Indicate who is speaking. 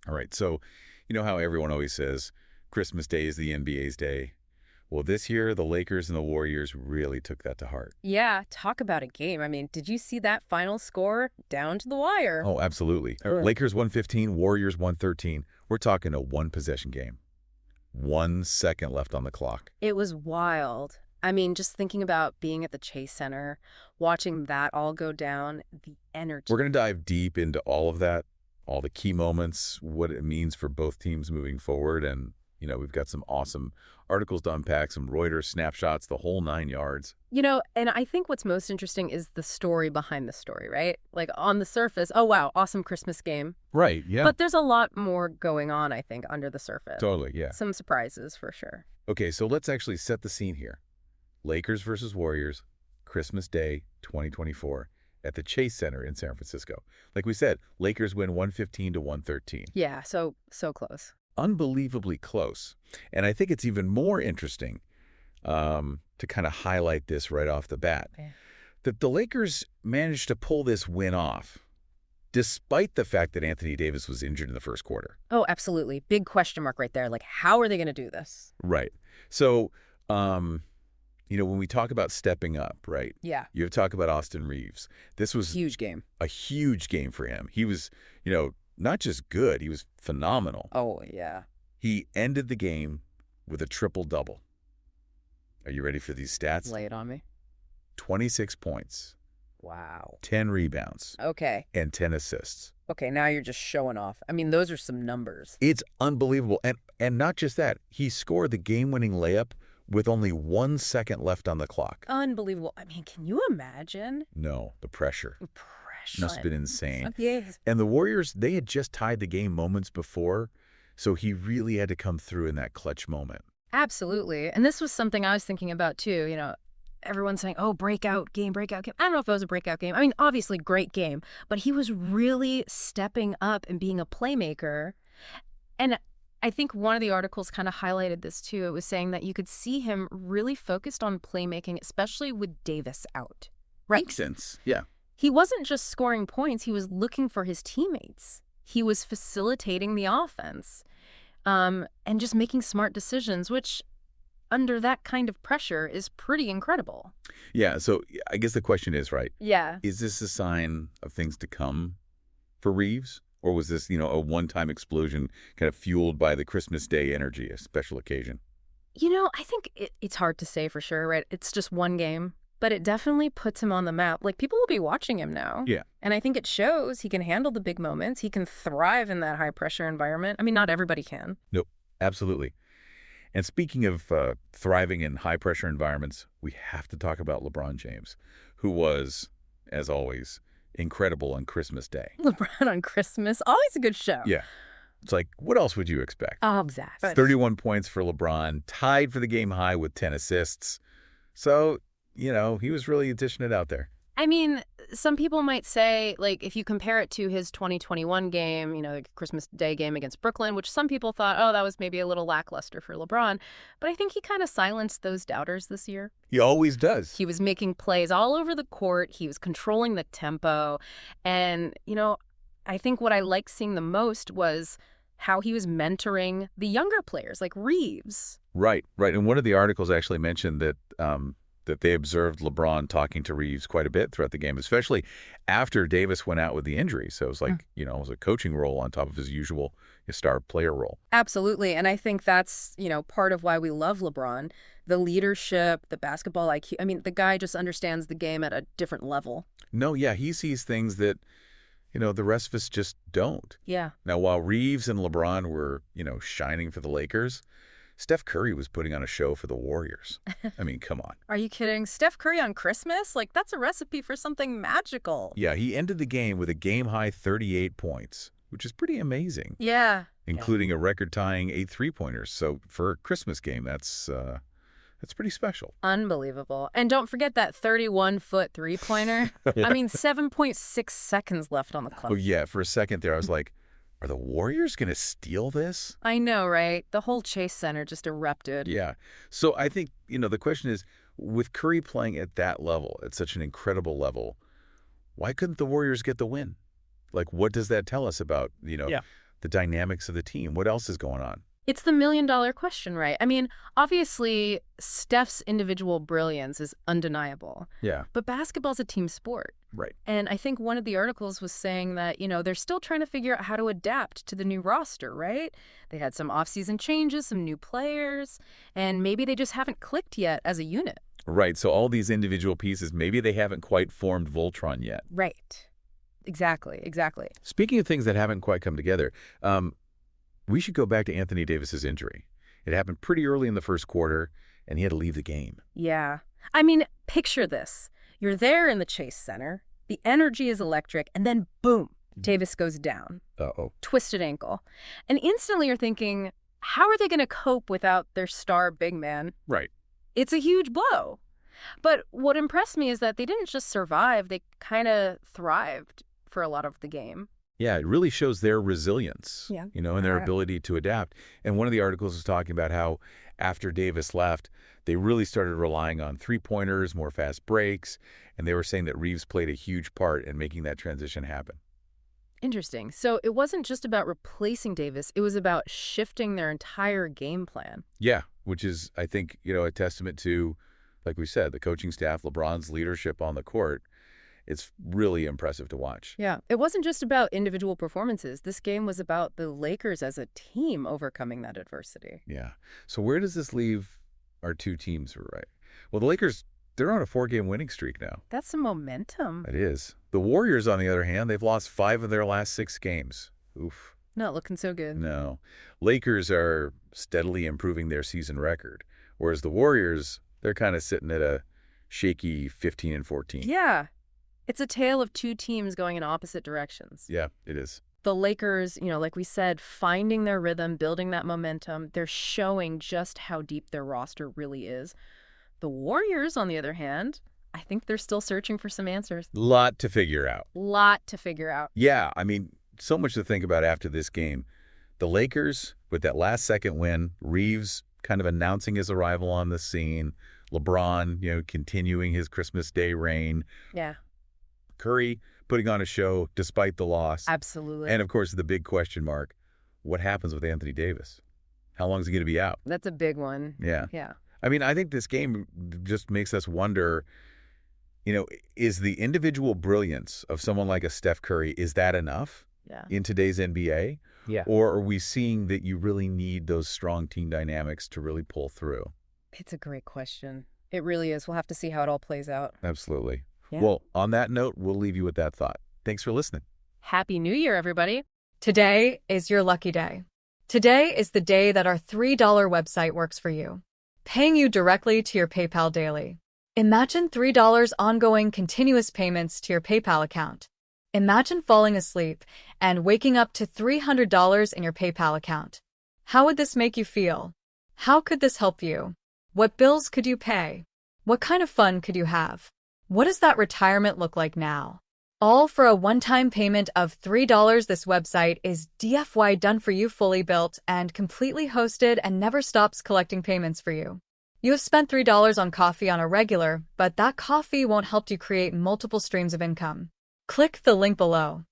Speaker 1: All right, so you know how everyone always says Christmas Day is the NBA's day? Well, this year, the Lakers and the Warriors really took that to heart.
Speaker 2: Yeah, talk about a game. I mean, did you see that final score down to the wire?
Speaker 1: Oh, absolutely. Lakers 115, Warriors 113. We're talking a one-possession game. 1 second left on the clock.
Speaker 2: It was wild. I mean, just thinking about being at the Chase Center, watching that all go down, the energy.
Speaker 1: We're going to dive deep into all of that, all the key moments, what it means for both teams moving forward, and we've got some awesome articles to unpack, some Reuters snapshots, the whole 9 yards.
Speaker 2: And I think what's most interesting is the story behind the story, right? Like on the surface, oh, wow, awesome Christmas game.
Speaker 1: Right, yeah.
Speaker 2: But there's a lot more going on, I think, under the surface.
Speaker 1: Totally, yeah.
Speaker 2: Some surprises for sure.
Speaker 1: Okay, so let's actually set the scene here. Lakers versus Warriors, Christmas Day 2024 at the Chase Center in San Francisco. Like we said, Lakers win 115 to 113.
Speaker 2: Yeah, so close.
Speaker 1: Unbelievably close. And I think it's even more interesting to kind of highlight this right off the bat, that the Lakers managed to pull this win off, despite the fact that Anthony Davis was injured in the first quarter.
Speaker 2: Oh, absolutely. Big question mark right there. Like, how are they going to do this?
Speaker 1: Right. So, when we talk about stepping up, right?
Speaker 2: Yeah.
Speaker 1: You talk about Austin Reeves. This was
Speaker 2: Huge game.
Speaker 1: a huge game for him. He was, not just good, he was phenomenal.
Speaker 2: Oh, yeah.
Speaker 1: He ended the game with a triple-double. Are you ready for these stats?
Speaker 2: Lay it on me.
Speaker 1: 26 points.
Speaker 2: Wow.
Speaker 1: 10 rebounds.
Speaker 2: Okay.
Speaker 1: And 10 assists.
Speaker 2: Okay, now you're just showing off. I mean, those are some numbers.
Speaker 1: It's unbelievable. And not just that. He scored the game-winning layup with only 1 second left on the clock.
Speaker 2: Unbelievable. I mean, can you imagine?
Speaker 1: No, the pressure.
Speaker 2: Pressure.
Speaker 1: Must have been insane.
Speaker 2: Yes.
Speaker 1: And the Warriors, they had just tied the game moments before, so he really had to come through in that clutch moment.
Speaker 2: Absolutely. And this was something I was thinking about, too. Everyone's saying, oh, breakout game. I don't know if it was a breakout game. I mean, obviously, great game. But he was really stepping up and being a playmaker. And I think one of the articles kind of highlighted this, too. It was saying that you could see him really focused on playmaking, especially with Davis out. Right.
Speaker 1: Makes sense. Yeah.
Speaker 2: He wasn't just scoring points. He was looking for his teammates. He was facilitating the offense and just making smart decisions, which under that kind of pressure is pretty incredible.
Speaker 1: Yeah. So I guess the question is, right?
Speaker 2: Yeah.
Speaker 1: Is this a sign of things to come for Reeves? Or was this, a one-time explosion kind of fueled by the Christmas Day energy, a special occasion?
Speaker 2: I think it's hard to say for sure, right? It's just one game. But it definitely puts him on the map. Like, people will be watching him now.
Speaker 1: Yeah.
Speaker 2: And I think it shows he can handle the big moments. He can thrive in that high-pressure environment. I mean, not everybody can.
Speaker 1: Nope, absolutely. And speaking of thriving in high-pressure environments, we have to talk about LeBron James, who was, as always, incredible on Christmas Day.
Speaker 2: LeBron on Christmas, always a good show.
Speaker 1: Yeah. It's like, what else would you expect?
Speaker 2: Oh, exactly.
Speaker 1: 31 points for LeBron, tied for the game high with 10 assists. So, he was really dishing it out there.
Speaker 2: I mean, some people might say, like, if you compare it to his 2021 game, the Christmas Day game against Brooklyn, which some people thought, oh, that was maybe a little lackluster for LeBron. But I think he kind of silenced those doubters this year.
Speaker 1: He always does.
Speaker 2: He was making plays all over the court. He was controlling the tempo. And, I think what I liked seeing the most was how he was mentoring the younger players, like Reeves.
Speaker 1: Right. And one of the articles actually mentioned that that they observed LeBron talking to Reeves quite a bit throughout the game, especially after Davis went out with the injury. So it was like, it was a coaching role on top of his usual star player role.
Speaker 2: Absolutely. And I think that's, part of why we love LeBron. The leadership, the basketball IQ. I mean, the guy just understands the game at a different level.
Speaker 1: No, yeah, he sees things that, the rest of us just don't.
Speaker 2: Yeah.
Speaker 1: Now, while Reeves and LeBron were, shining for the Lakers, Steph Curry was putting on a show for the Warriors. I mean, come on.
Speaker 2: Are you kidding? Steph Curry on Christmas? Like, that's a recipe for something magical.
Speaker 1: Yeah, he ended the game with a game-high 38 points, which is pretty amazing.
Speaker 2: Yeah.
Speaker 1: Including a record-tying 8 three-pointers. So for a Christmas game, that's pretty special.
Speaker 2: Unbelievable. And don't forget that 31-foot three-pointer. I mean, 7.6 seconds left on the clock.
Speaker 1: Oh, yeah. For a second there, I was like, are the Warriors going to steal this?
Speaker 2: I know, right? The whole Chase Center just erupted.
Speaker 1: Yeah. So I think, the question is, with Curry playing at that level, at such an incredible level, why couldn't the Warriors get the win? Like, what does that tell us about, the dynamics of the team? What else is going on?
Speaker 2: It's the million-dollar question, right? I mean, obviously, Steph's individual brilliance is undeniable.
Speaker 1: Yeah.
Speaker 2: But basketball's a team sport.
Speaker 1: Right.
Speaker 2: And I think one of the articles was saying that, they're still trying to figure out how to adapt to the new roster, right? They had some off-season changes, some new players, and maybe they just haven't clicked yet as a unit.
Speaker 1: Right. So all these individual pieces, maybe they haven't quite formed Voltron yet.
Speaker 2: Right. Exactly.
Speaker 1: Speaking of things that haven't quite come together, we should go back to Anthony Davis's injury. It happened pretty early in the first quarter, and he had to leave the game.
Speaker 2: Yeah. I mean, picture this. You're there in the Chase Center, the energy is electric, and then boom, Davis goes down.
Speaker 1: Uh-oh.
Speaker 2: Twisted ankle. And instantly you're thinking, how are they going to cope without their star big man?
Speaker 1: Right.
Speaker 2: It's a huge blow. But what impressed me is that they didn't just survive, they kind of thrived for a lot of the game.
Speaker 1: Yeah, it really shows their resilience,
Speaker 2: Yeah.
Speaker 1: and their ability to adapt. And one of the articles was talking about how after Davis left, they really started relying on three-pointers, more fast breaks, and they were saying that Reeves played a huge part in making that transition happen.
Speaker 2: Interesting. So it wasn't just about replacing Davis, it was about shifting their entire game plan.
Speaker 1: Yeah, which is, I think, a testament to, like we said, the coaching staff, LeBron's leadership on the court. It's really impressive to watch.
Speaker 2: Yeah, it wasn't just about individual performances. This game was about the Lakers as a team overcoming that adversity.
Speaker 1: Yeah. So where does this leave our two teams, right? Well, the Lakers, they're on a 4-game winning streak now.
Speaker 2: That's some momentum.
Speaker 1: It is. The Warriors, on the other hand, they've lost 5 of their last 6 games. Oof.
Speaker 2: Not looking so good.
Speaker 1: No. Lakers are steadily improving their season record, whereas the Warriors, they're kind of sitting at a shaky 15-14.
Speaker 2: Yeah. It's a tale of two teams going in opposite directions.
Speaker 1: Yeah, it is.
Speaker 2: The Lakers, like we said, finding their rhythm, building that momentum, they're showing just how deep their roster really is. The Warriors, on the other hand, I think they're still searching for some answers.
Speaker 1: Lot to figure out.
Speaker 2: Yeah,
Speaker 1: I mean, so much to think about after this game. The Lakers, with that last-second win, Reeves kind of announcing his arrival on the scene, LeBron, continuing his Christmas Day reign.
Speaker 2: Yeah.
Speaker 1: Curry putting on a show despite the loss.
Speaker 2: Absolutely.
Speaker 1: And, of course, the big question mark, what happens with Anthony Davis? How long is he going to be out?
Speaker 2: That's a big one.
Speaker 1: Yeah.
Speaker 2: Yeah.
Speaker 1: I mean, I think this game just makes us wonder, is the individual brilliance of someone like a Steph Curry, is that enough in today's NBA?
Speaker 3: Yeah.
Speaker 1: Or are we seeing that you really need those strong team dynamics to really pull through?
Speaker 2: It's a great question. It really is. We'll have to see how it all plays out.
Speaker 1: Absolutely.
Speaker 2: Yeah.
Speaker 1: Well, on that note, we'll leave you with that thought. Thanks for listening.
Speaker 2: Happy New Year, everybody.
Speaker 4: Today is your lucky day. Today is the day that our $3 website works for you, paying you directly to your PayPal daily. Imagine $3 ongoing continuous payments to your PayPal account. Imagine falling asleep and waking up to $300 in your PayPal account. How would this make you feel? How could this help you? What bills could you pay? What kind of fun could you have? What does that retirement look like now? All for a one-time payment of $3. This website is DFY done for you, fully built and completely hosted, and never stops collecting payments for you. You have spent $3 on coffee on a regular, but that coffee won't help you create multiple streams of income. Click the link below.